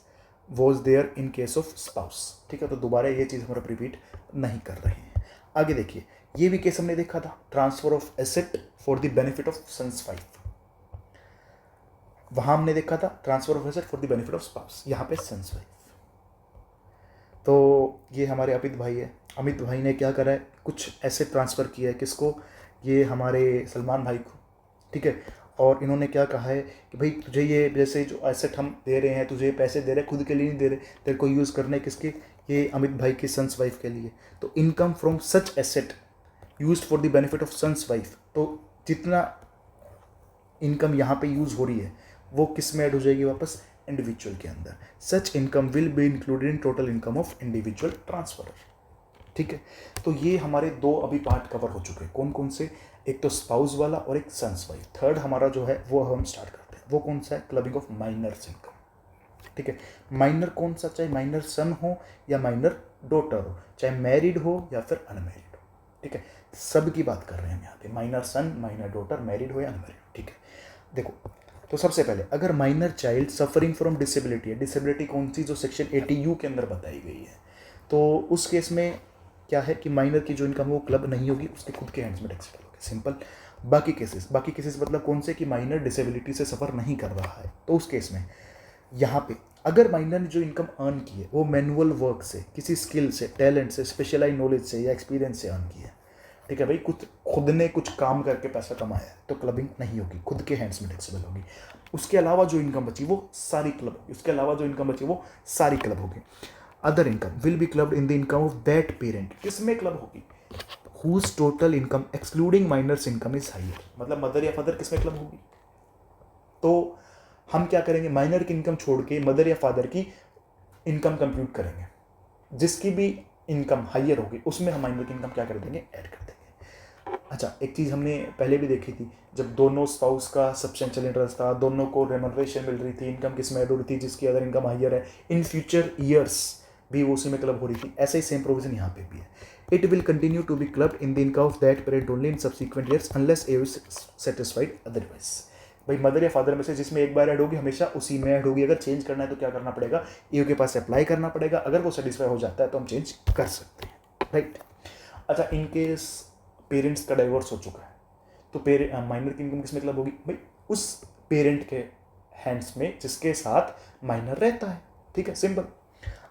was there in case of spouse. ठीक है, तो दोबारा ये चीज़ हमारा रिपीट नहीं कर रहे हैं। आगे देखिए, ये भी केस हमने देखा था, transfer of asset for the benefit of son's wife. वहां हमने देखा था transfer of asset for the benefit of spouse, यहाँ पे सन्स वाइफ। तो ये हमारे अमित भाई है, अमित भाई ने क्या करा है, कुछ एसेट ट्रांसफर किया है किसको, ये हमारे सलमान भाई को। ठीक है, और इन्होंने क्या कहा है कि भाई तुझे ये जैसे जो एसेट हम दे रहे हैं, तुझे पैसे दे रहे हैं, खुद के लिए नहीं दे रहे, तेरे को यूज़ करने किसके, ये अमित भाई की सन्स वाइफ के लिए। तो income from such asset used for the benefit of son's wife, तो जितना इनकम यहाँ पे यूज़ हो रही है वो किस में ऐड हो जाएगी, वापस इंडिविजुअल के अंदर। सच income will be included in total income of individual transfer. ठीक है, तो ये हमारे दो अभी पार्ट कवर हो चुके हैं, कौन कौन से, एक तो स्पाउस वाला और एक सन्स वाइफ। थर्ड हमारा जो है वो हम स्टार्ट करते हैं, वो कौन सा है, क्लबिंग ऑफ माइनर्स इनकम। ठीक है, माइनर कौन सा, चाहे माइनर सन हो या माइनर डॉटर हो, चाहे मैरिड हो या फिर अनमैरिड हो। ठीक है, सब की बात कर रहे हैं हम यहाँ पे, माइनर सन, माइनर डॉटर, मैरिड हो या अनमैरिड। ठीक है, देखो तो सबसे पहले अगर minor child suffering from disability है, डिसेबिलिटी कौन सी, जो सेक्शन 80U के अंदर बताई गई है, तो उस केस में क्या है कि माइनर की जो इनकम वो क्लब नहीं होगी, उसके खुद के हैंड्स में टैक्सेबल होगी। सिंपल। बाकी केसेस मतलब कौन से, कि माइनर डिसेबिलिटी से सफ़र नहीं कर रहा है, तो उस केस में यहाँ पे अगर माइनर ने जो इनकम अर्न की है वो मैनुअल वर्क से, किसी स्किल से, टैलेंट से, स्पेशलाइज नॉलेज से या एक्सपीरियंस से अर्न की है, ठीक है भाई, कुछ खुद ने कुछ काम करके पैसा कमाया है, तो क्लबिंग नहीं होगी, खुद के हैंड्स में टैक्सेबल होगी। उसके अलावा जो इनकम बची वो सारी क्लब होगी, other income will be clubbed in the income of that parent. किसमें क्लब होगी? Whose total income excluding minor's income is higher, मतलब मदर या फादर किसमें क्लब होगी? तो हम क्या करेंगे, माइनर की इनकम छोड़ के मदर या फादर की इनकम कंप्यूट करेंगे, जिसकी भी इनकम हाइयर होगी उसमें हम माइनर की इनकम क्या कर देंगे, ऐड कर देंगे। अच्छा, एक चीज़ हमने पहले भी देखी थी, जब दोनों स्पाउस का सब्सटेंशियल इंटरेस्ट था, दोनों को रेमनरेशन मिल रही थी, इनकम किस में ऐड हो रही थी, जिसकी अदर इनकम हाइयर है, इन फ्यूचर ईयर्स भी वो उसी में क्लब हो रही थी। ऐसे ही सेम प्रोविजन यहाँ पे भी है। It will continue to be clubbed in the income of that parent only in subsequent years unless A is satisfied otherwise. भाई मदर या फादर में से जिसमें एक बार ऐड होगी हमेशा उसी में ऐड होगी। अगर चेंज करना है तो क्या करना पड़ेगा, ईओ के पास अप्लाई करना पड़ेगा। अगर वो सेटिस्फाई हो जाता है तो हम चेंज कर सकते हैं, राइट। अच्छा, इन केस पेरेंट्स का डाइवोर्स हो चुका है तो माइनर की इनकम किसमें क्लब होगी? भाई उस पेरेंट के हैंड्स में जिसके साथ माइनर रहता है, ठीक है, सिंपल।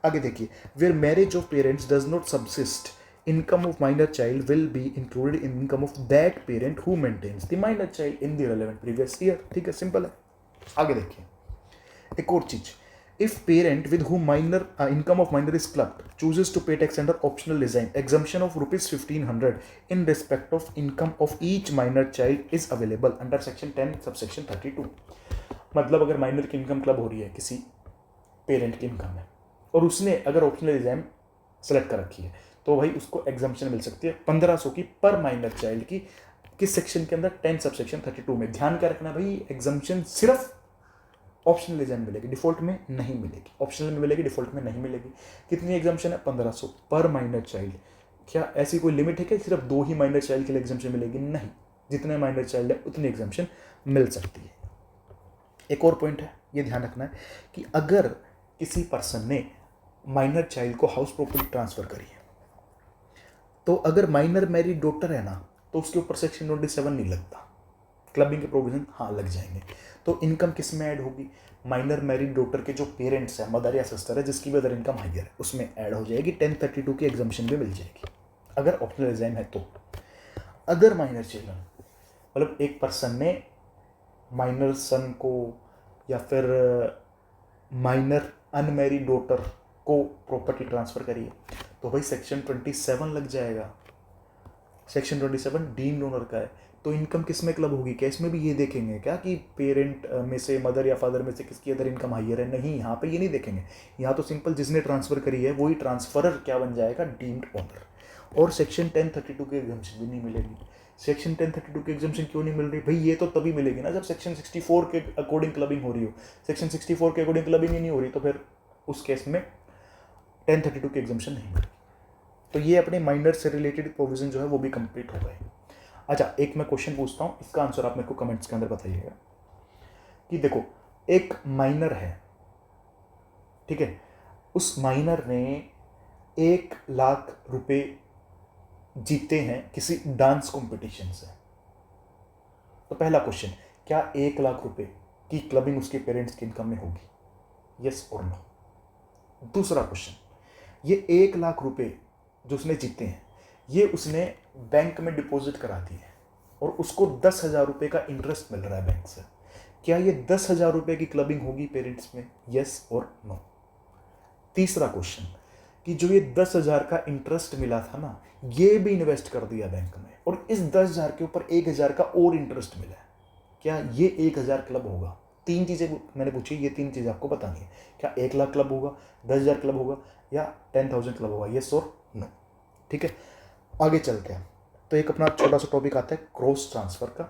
आगे देखिए, where marriage of parents does not subsist, income of minor child will be included in income of that parent who maintains the minor child in the relevant previous year। ठीक है, simple है। आगे देखिए एक और चीज, if parent with whom minor income of minor is clubbed chooses to pay tax under optional regime, exemption of rupees 1500 in respect of income of each minor child is available under section 10 subsection 32। मतलब अगर minor की income club हो रही है किसी parent की income में और उसने अगर ऑप्शनल रिजाइम सेलेक्ट कर रखी है तो भाई उसको एग्जाम्पशन मिल सकती है 1500 की पर माइनर चाइल्ड की, किस सेक्शन के अंदर, 10 सबसेक्शन 32 में। ध्यान क्या रखना भाई, एग्जाम्पशन सिर्फ ऑप्शनल रिजाइम मिलेगी, डिफॉल्ट में नहीं मिलेगी। ऑप्शनल में मिलेगी, डिफॉल्ट में नहीं मिलेगी। कितनी एग्जाम्पशन है? 1500 पर माइनर चाइल्ड। क्या ऐसी कोई लिमिट है कि सिर्फ 2 ही माइनर चाइल्ड के लिए एग्जाम्पशन मिलेगी? नहीं, जितने माइनर चाइल्ड है उतनी एग्जाम्पशन मिल सकती है। एक और पॉइंट है, ये ध्यान रखना है कि अगर किसी पर्सन ने माइनर चाइल्ड को हाउस प्रॉपर्टी ट्रांसफर करी है तो अगर माइनर मैरिड डॉटर है ना तो उसके ऊपर सेक्शन 27 नहीं लगता, क्लबिंग के प्रोविजन हाँ लग जाएंगे। तो इनकम किस में ऐड होगी? माइनर मैरिड डॉटर के जो पेरेंट्स हैं, मदर या सिस्टर है, जिसकी भी अदर इनकम हाइयर है, उसमें ऐड हो जाएगी। 1032 की एग्जाम्पशन भी मिल जाएगी अगर ऑप्शनल रिजाइम है तो। अदर माइनर चिल्ड्रन, मतलब एक पर्सन ने माइनर सन को या फिर माइनर अनमैरिड डॉटर को प्रॉपर्टी ट्रांसफर करी है तो भाई सेक्शन 27 लग जाएगा। सेक्शन 27 डीम्ड ओनर का है तो इनकम किस में क्लब होगी? क्या इसमें भी ये देखेंगे क्या कि पेरेंट में से, मदर या फादर में से किसकी अदर इनकम हाइयर है? नहीं, यहाँ पे ये नहीं देखेंगे। यहाँ तो सिंपल जिसने ट्रांसफर करी है वही ट्रांसफरर क्या बन जाएगा, डीम्ड ओनर। और सेक्शन 1032 की एग्जाम्पशन भी नहीं मिलेगी। सेक्शन 1032 की एग्जाम्पशन क्यों नहीं मिल रही भाई? ये तो तभी मिलेगी ना जब सेक्शन 64 के अकॉर्डिंग क्लबिंग हो रही हो। सेक्शन 64 के अकॉर्डिंग क्लबिंग ही नहीं हो रही तो फिर उस केस में 1032 की एग्जाम्पशन नहीं मिलेगी। तो ये अपने माइनर से रिलेटेड प्रोविजन जो है वो भी कंप्लीट हो गए। अच्छा, एक मैं क्वेश्चन पूछता हूँ, इसका आंसर आप मेरे को कमेंट्स के अंदर बताइएगा कि देखो एक माइनर है, ठीक है, उस माइनर ने 1 लाख रुपए जीते हैं किसी डांस कंपटीशन से। तो पहला क्वेश्चन, क्या 1 लाख रुपए की क्लबिंग उसके पेरेंट्स की इनकम में होगी? यस और नो। दूसरा क्वेश्चन, ये 1 लाख रुपए जो उसने जीते हैं ये उसने बैंक में डिपॉजिट करा दिए और उसको 10,000 रुपये का इंटरेस्ट मिल रहा है बैंक से। क्या ये 10,000 रुपये की क्लबिंग होगी पेरेंट्स में? यस और नो। तीसरा क्वेश्चन, कि जो ये 10,000 का इंटरेस्ट मिला था ना, ये भी इन्वेस्ट कर दिया बैंक में और इस 10,000 के ऊपर 1,000 का और इंटरेस्ट मिला है, क्या ये 1,000 क्लब होगा? 3 चीज़ें मैंने पूछी, ये 3 चीज़ें आपको बतानी है। क्या 1 लाख क्लब होगा, 10,000 क्लब होगा या 10,000 क्लब होगा? यस और नो। ठीक है, आगे चलते हैं। तो एक अपना छोटा सा टॉपिक आता है क्रॉस ट्रांसफ़र का।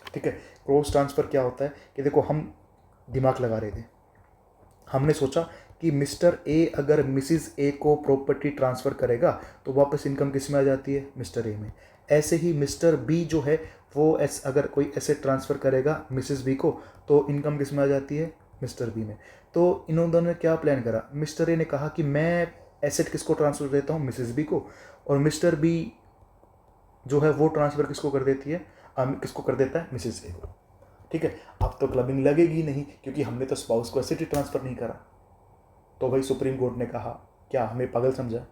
ठीक है, क्रॉस ट्रांसफ़र क्या होता है कि देखो हम दिमाग लगा रहे थे, हमने सोचा कि मिस्टर ए अगर मिसिज़ ए को प्रॉपर्टी ट्रांसफ़र करेगा तो वापस इनकम किस में आ जाती है? मिस्टर ए में। ऐसे ही मिस्टर बी जो है वो अगर कोई एसेट ट्रांसफ़र करेगा मिसिज़ बी को तो इनकम किस में आ जाती है? मिस्टर बी में। तो इन दोनों ने क्या प्लान करा? मिस्टर ए ने कहा कि मैं एसेट किसको ट्रांसफ़र देता हूँ? मिसिज़ बी को। और मिस्टर बी जो है वो ट्रांसफ़र किसको कर देती है? किसको कर देता है, मिसेज ए को, ठीक है। अब तो क्लबिंग लगेगी नहीं क्योंकि हमने तो स्पाउस को एसेट ट्रांसफर नहीं करा। तो भाई सुप्रीम कोर्ट ने कहा, क्या हमें पागल समझा?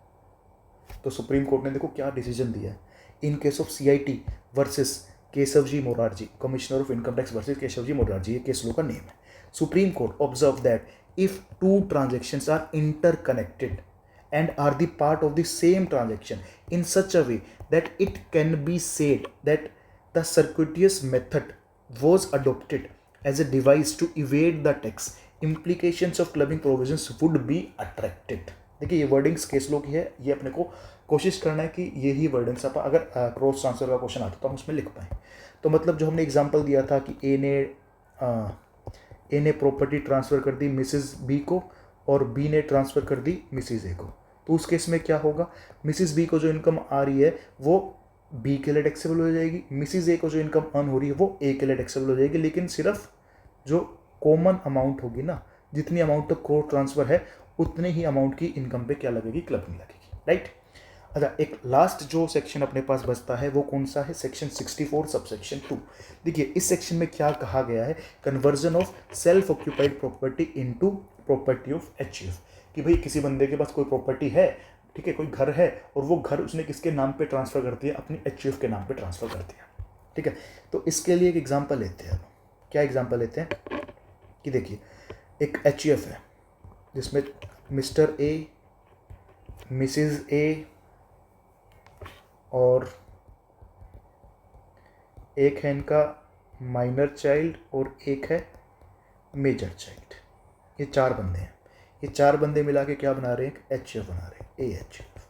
तो सुप्रीम कोर्ट ने देखो क्या डिसीजन दिया है, in case of CIT versus Keshavji Morarji, commissioner of income tax versus Keshavji Morarji, ये केस लो का नेम है। Supreme court observe that if two transactions are interconnected and are the part of the same transaction in such a way that it can be said that the circuitous method was adopted as a device to evade the tax, implications of clubbing provisions would be attracted। देखिए ये wordings case लो की है, ये अपने को कोशिश करना है कि यही वर्डिंग्स आप अगर क्रॉस ट्रांसफर का क्वेश्चन आता तो हम उसमें लिख पाएँ। तो मतलब जो हमने एग्जांपल दिया था कि ए ने प्रॉपर्टी ट्रांसफ़र कर दी मिसेस बी को और बी ने ट्रांसफ़र कर दी मिसेस ए को, तो उस केस में क्या होगा, मिसेस बी को जो इनकम आ रही है वो बी के लिए टैक्सेबल हो जाएगी, मिसेस ए को जो इनकम अर्न हो रही है वो ए के लिए टैक्सेबल हो जाएगी, लेकिन सिर्फ जो कॉमन अमाउंट होगी ना, जितनी अमाउंट तक कोर्ट ट्रांसफ़र है उतने ही अमाउंट की इनकम पे क्या लगेगी, क्लबिंग लगेगी, राइट। अच्छा, एक लास्ट जो सेक्शन अपने पास बचता है वो कौन सा है, सेक्शन 64 सबसेक्शन 2। देखिए इस सेक्शन में क्या कहा गया है, conversion of self occupied property into property of HUF, कि भाई किसी बंदे के पास कोई प्रॉपर्टी है, ठीक है, कोई घर है और वो घर उसने किसके नाम पे ट्रांसफ़र कर दिया, अपनी HUF के नाम पे ट्रांसफ़र कर दिया, ठीक है। तो इसके लिए एक एग्जांपल लेते हैं। क्या एग्जांपल लेते हैं कि देखिए एक HUF है जिसमें मिस्टर ए, मिसेस ए और एक है इनका माइनर चाइल्ड और एक है मेजर चाइल्ड, ये 4 बंदे हैं। ये 4 बंदे मिला के क्या बना रहे हैं, एक HUF बना रहे हैं, HUF।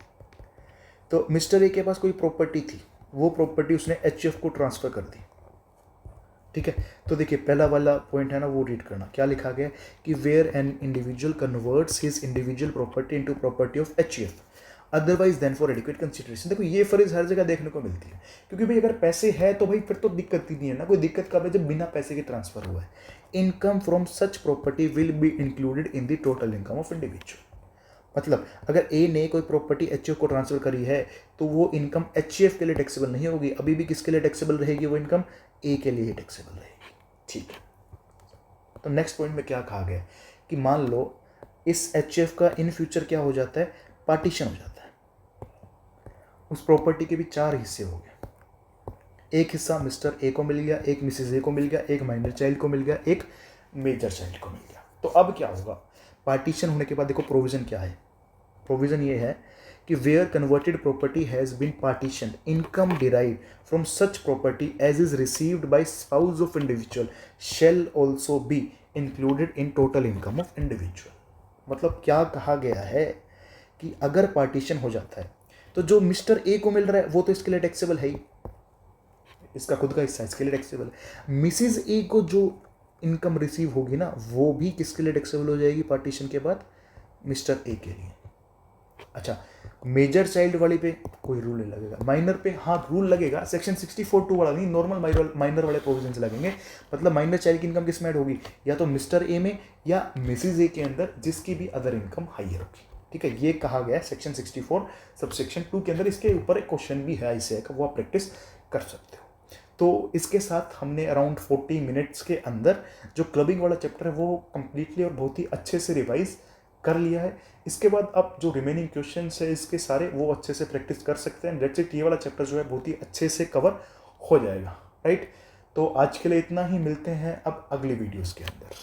तो मिस्टर ए के पास कोई प्रॉपर्टी थी, वो प्रॉपर्टी उसने HUF को ट्रांसफ़र कर दी, ठीक है। तो देखिए पहला वाला पॉइंट है ना, वो रीड करना, क्या लिखा गया कि where an individual converts his individual property into property of HUF otherwise than for adequate consideration. देखो ये फर्ज हर जगह देखने को मिलती है, क्योंकि भाई अगर पैसे है तो भाई फिर तो दिक्कत ही नहीं है ना, कोई दिक्कत कब है, जब बिना पैसे के ट्रांसफर हुआ है। Income from such property will be included in the total income of individual. मतलब अगर ए ने कोई प्रॉपर्टी HUF को ट्रांसफर करी है तो वो इनकम HUF के लिए टैक्सेबल नहीं होगी, अभी भी किसके लिए टैक्सेबल रहेगी, वो इनकम ए के लिए ही टैक्सेबल रहेगी, ठीक है। तो नेक्स्ट पॉइंट में क्या कहा गया कि मान लो इस HUF का इन फ्यूचर क्या हो जाता है, पार्टीशन हो जाता है, उस प्रॉपर्टी के भी 4 हिस्से हो गए, एक हिस्सा मिस्टर ए को मिल गया, एक मिसेस ए को मिल गया, एक माइनर चाइल्ड को मिल गया, एक मेजर चाइल्ड को मिल गया। तो अब क्या होगा, पार्टीशन होने के बाद देखो प्रोविज़न क्या है, प्रोविज़न ये है कि where converted property has been partition income derive from such property as is received by spouse of individual shall also be included in total income of individual. मतलब क्या कहा गया है कि अगर पार्टीशन हो जाता है तो जो मिस्टर ए को मिल रहा है वो तो इसके लिए टैक्सेबल है ही, इसका खुद का हिस्सा इसके लिए टैक्सेबल है। मिसेस ए को जो इनकम रिसीव होगी ना वो भी किसके लिए टैक्सेबल हो जाएगी पार्टीशन के बाद, मिस्टर ए के लिए। अच्छा, मेजर चाइल्ड वाली पे कोई रूल नहीं लगेगा, माइनर पे हाँ रूल लगेगा, सेक्शन 64(2) वाला नहीं, नॉर्मल माइनर वाले प्रोविजंस लगेंगे। मतलब माइनर चाइल्ड की इनकम किस में ऐड होगी, या तो मिस्टर ए में या मिसेज ए के अंदर, जिसकी भी अदर इनकम हाइयर होगी, ठीक है। ये कहा गया है सेक्शन 64 सबसेक्शन 2 के अंदर। इसके ऊपर एक क्वेश्चन भी है ऐसे का, वो आप प्रैक्टिस कर सकते हो। तो इसके साथ हमने अराउंड 40 मिनट्स के अंदर जो क्लबिंग वाला चैप्टर है वो कम्प्लीटली और बहुत ही अच्छे से रिवाइज कर लिया है। इसके बाद अब जो रिमेनिंग क्वेश्चंस है इसके सारे वो अच्छे से प्रैक्टिस कर सकते हैं। दैट्स इट, ये वाला चैप्टर जो है बहुत ही अच्छे से कवर हो जाएगा, राइट। तो आज के लिए इतना ही, मिलते हैं अब अगली वीडियोज़ के अंदर।